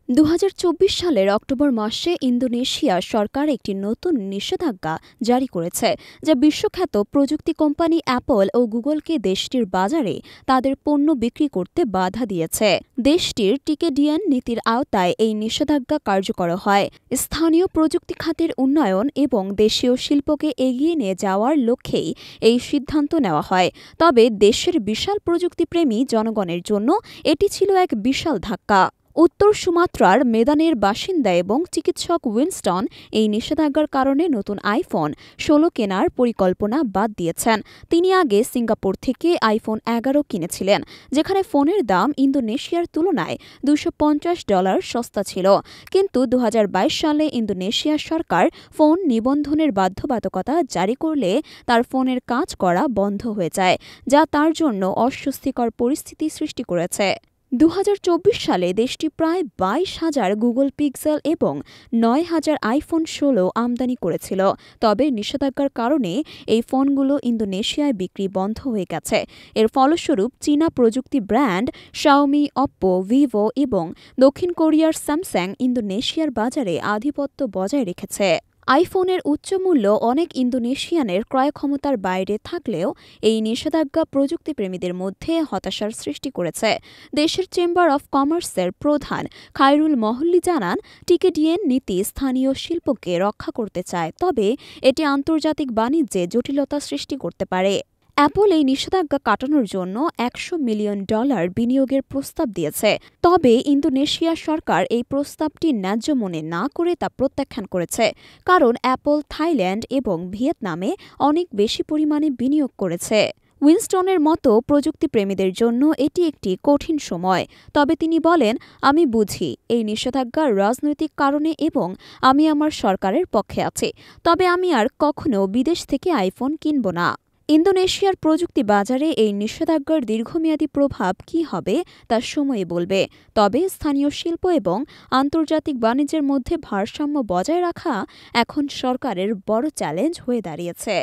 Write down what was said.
2024 সালের অক্টোবর মাসে ইন্দোনেশিয়া সরকার একটি নতুন নিষেধাজ্ঞা জারি করেছে যা বিশ্বখ্যাত প্রযুক্তি কোম্পানি অ্যাপল ও গুগলকে দেশটির বাজারে তাদের পণ্য বিক্রি করতে বাধা দিয়েছে। দেশটির টিকেডিয়ান নীতির আওতায় এই নিষেধাজ্ঞা কার্যকর হয়। স্থানীয় প্রযুক্তি খাতের উন্নয়ন এবং দেশীয় শিল্পকে এগিয়ে নিয়ে যাওয়ার লক্ষ্যেই এই সিদ্ধান্ত নেওয়া হয়। তবে দেশের বিশাল প্রযুক্তিপ্রেমী জনগণের জন্য এটি ছিল এক বিশাল ধাক্কা। উত্তর সুমাত্রার মেদানের বাসিন্দা এবং চিকিৎসক উইনস্টন এই নিষেধাজ্ঞার কারণে নতুন আইফোন 16 কেনার পরিকল্পনা বাদ দিয়েছেন। তিনি আগে সিঙ্গাপুর থেকে আইফোন 11 কিনেছিলেন, যেখানে ফোনের দাম ইন্দোনেশিয়ার তুলনায় $250 সস্তা ছিল। কিন্তু 2022 সালে ইন্দোনেশিয়া সরকার ফোন নিবন্ধনের বাধ্যবাধকতা জারি করলে তার ফোনের কাজ করা বন্ধ হয়ে যায়, যা তার জন্য অস্বস্তিকর পরিস্থিতি সৃষ্টি করেছে। 2024 সালে দেশটি প্রায় 22,000 গুগল পিক্সেল এবং 9,000 আইফোন 16 আমদানি করেছিল। তবে নিষেধাজ্ঞার কারণে এই ফোনগুলো ইন্দোনেশিয়ায় বিক্রি বন্ধ হয়ে গেছে। এর ফলস্বরূপ চীনা প্রযুক্তি ব্র্যান্ড শাওমি, অপ্পো, ভিভো এবং দক্ষিণ কোরিয়ার স্যামসাং ইন্দোনেশিয়ার বাজারে আধিপত্য বজায় রেখেছে। আইফোনের উচ্চ মূল্য অনেক ইন্দোনেশিয়ানের ক্রয় ক্ষমতার বাইরে থাকলেও এই নিষেধাজ্ঞা প্রযুক্তিপ্রেমীদের মধ্যে হতাশার সৃষ্টি করেছে। দেশের চেম্বার অব কমার্সের প্রধান খায়রুল মহল্লি জানান, টিকেডিয়ান নীতি স্থানীয় শিল্পকে রক্ষা করতে চায়, তবে এটি আন্তর্জাতিক বাণিজ্যে জটিলতা সৃষ্টি করতে পারে। অ্যাপল এই নিষেধাজ্ঞা কাটানোর জন্য $100 মিলিয়ন বিনিয়োগের প্রস্তাব দিয়েছে। তবে ইন্দোনেশিয়া সরকার এই প্রস্তাবটি ন্যায্য মনে না করে তা প্রত্যাখ্যান করেছে, কারণ অ্যাপল থাইল্যান্ড এবং ভিয়েতনামে অনেক বেশি পরিমাণে বিনিয়োগ করেছে। উইনস্টনের মতো প্রযুক্তিপ্রেমীদের জন্য এটি একটি কঠিন সময়। তবে তিনি বলেন, আমি বুঝি এই নিষেধাজ্ঞার রাজনৈতিক কারণে এবং আমি আমার সরকারের পক্ষে আছি, তবে আমি আর কখনো বিদেশ থেকে আইফোন কিনব না। ইন্দোনেশিয়ার প্রযুক্তি বাজারে এই নিষেধাজ্ঞার দীর্ঘমেয়াদী প্রভাব কী হবে তা সময়ই বলবে। তবে স্থানীয় শিল্প এবং আন্তর্জাতিক বাণিজ্যের মধ্যে ভারসাম্য বজায় রাখা এখন সরকারের বড় চ্যালেঞ্জ হয়ে দাঁড়িয়েছে।